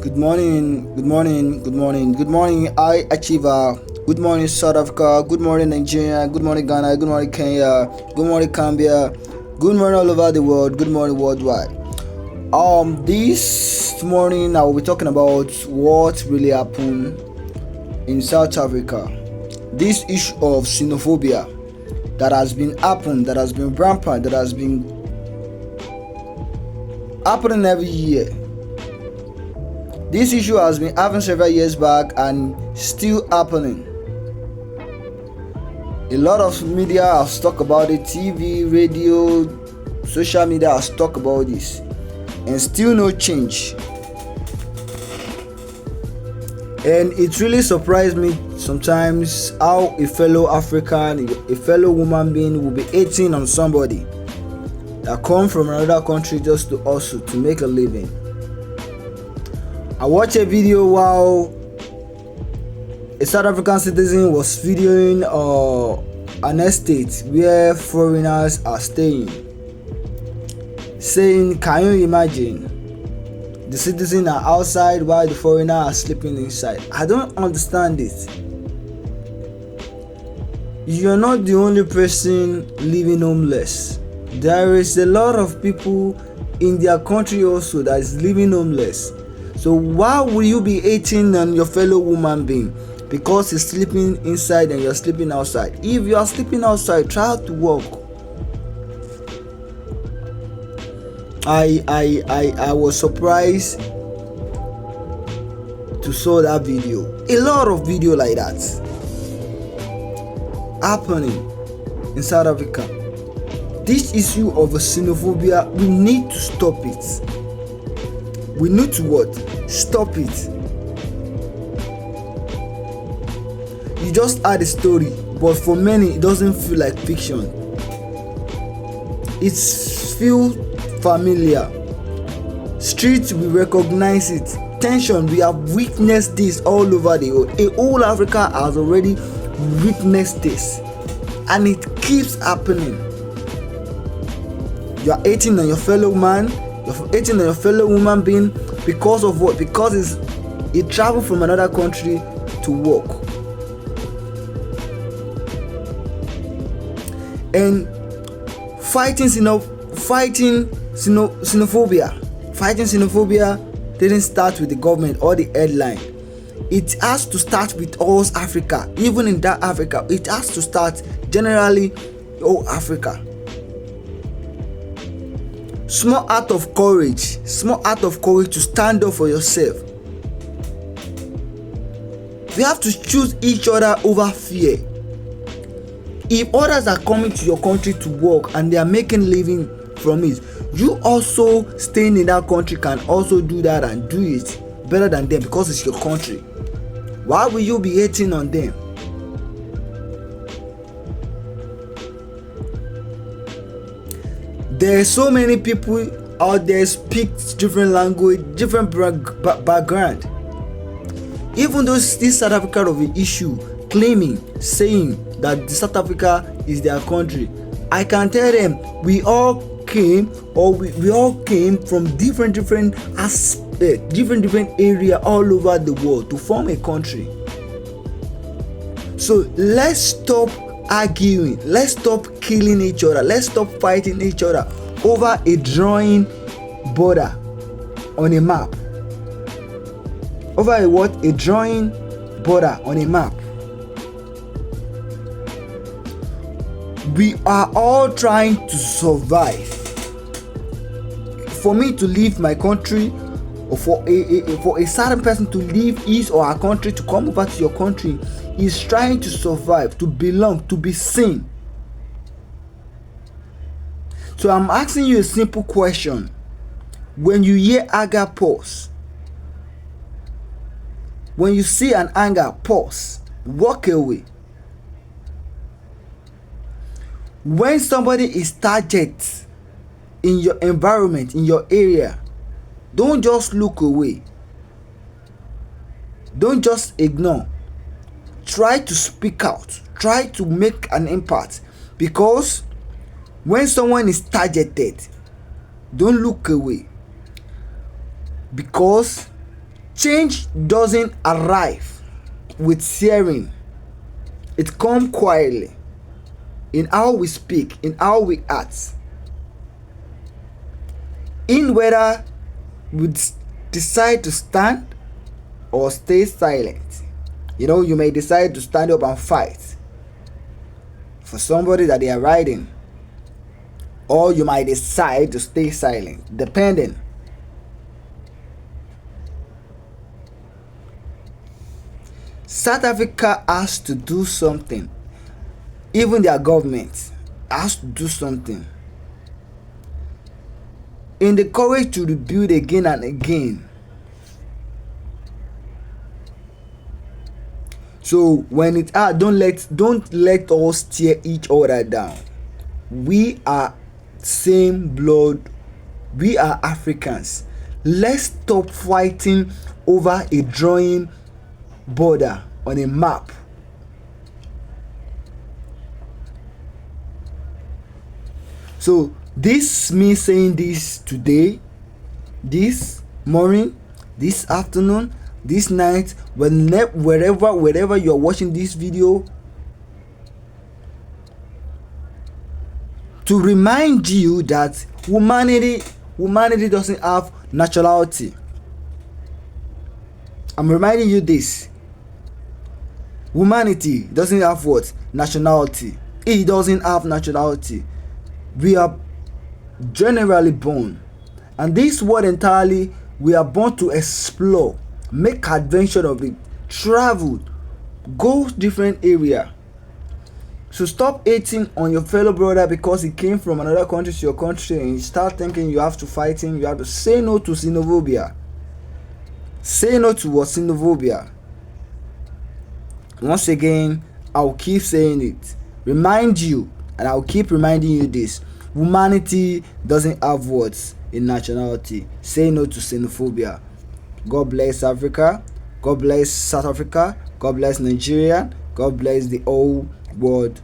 Good morning, good morning, good morning, good morning, I Achiever. Good morning, South Africa. Good morning, Nigeria. Good morning, Ghana. Good morning, Kenya. Good morning, Gambia. Good morning, all over the world. Good morning, worldwide. This morning I will be talking about what really happened in South Africa. This issue of xenophobia that has been rampant, that has been happening every year. This issue has been happening several years back and still happening. A lot of media has talked about it, TV, radio, social media has talked about this, and still no change. And it really surprised me sometimes how a fellow African, a fellow human being will be hating on somebody that come from another country just to hustle to make a living. I watched a video while a South African citizen was videoing an estate where foreigners are staying, saying, can you imagine? The citizens are outside while the foreigner are sleeping inside. I don't understand it. You're not the only person living homeless. There is a lot of people in their country also that is living homeless. So why will you be hating on your fellow human being because he's sleeping inside and you're sleeping outside? If you are sleeping outside, try to work. I was surprised to saw that video. A lot of video like that happening in South Africa. This issue of xenophobia, we need to stop it. We need to what? Stop it. You just had a story, but for many it doesn't feel like fiction. It feels familiar. Streets, we recognize it. Tension, we have witnessed this all over the world. A whole Africa has already witnessed this, and it keeps happening. You are hating on your fellow man, you're hating on your fellow human being because of what? Because it traveled from another country to work. And fighting xenophobia didn't start with the government or the headline. It has to start with all Africa. Even in that Africa, it has to start generally all Africa. Small act of courage to stand up for yourself. You have to choose each other over fear. If others are coming to your country to work and they are making living from it, you also staying in that country can also do that and do it better than them because it's your country. Why will you be hating on them? There are so many people out there speak different language, different background. Even though this South Africa of an issue saying that South Africa is their country, I can tell them we all came from different aspects, different area all over the world to form a country. So let's stop arguing, let's stop killing each other, let's stop fighting each other over a drawing border on a map. Over a what? A drawing border on a map. We are all trying to survive. For me to leave my country, or for a certain person to leave his or her country to come over to your country, is trying to survive, to belong, to be seen. So I'm asking you a simple question. When you hear anger, pause. When you see an anger, pause. Walk away. When somebody is targeted in your environment, in your area, don't just look away. Don't just ignore. Try to speak out. Try to make an impact. Because when someone is targeted, don't look away. Because Change doesn't arrive with searing. It comes quietly in how we speak, in how we act, in whether we decide to stand or stay silent. You may decide to stand up and fight for somebody that they are riding, or you might decide to stay silent, depending. South Africa has to do something. Even their government has to do something. In the courage to rebuild again and again. So when it don't let us tear each other down. We are same blood. We are Africans. Let's stop fighting over a drawing border on a map. So this me saying this today, this morning, this afternoon, this night, wherever you are watching this video, to remind you that humanity doesn't have nationality. I'm reminding you this. Humanity doesn't have what? Nationality. It doesn't have nationality. We are generally born, and this world entirely, we are born to explore, make adventure of it, travel, go different area. So stop hating on your fellow brother because he came from another country to your country, and you start thinking you have to fight him. You have to say no to xenophobia. Say no to what? Xenophobia. Once again, I'll keep saying it. Remind you, and I'll keep reminding you this. Humanity doesn't have words in nationality. Say no to xenophobia. God bless Africa. God bless South Africa. God bless Nigeria. God bless the whole world.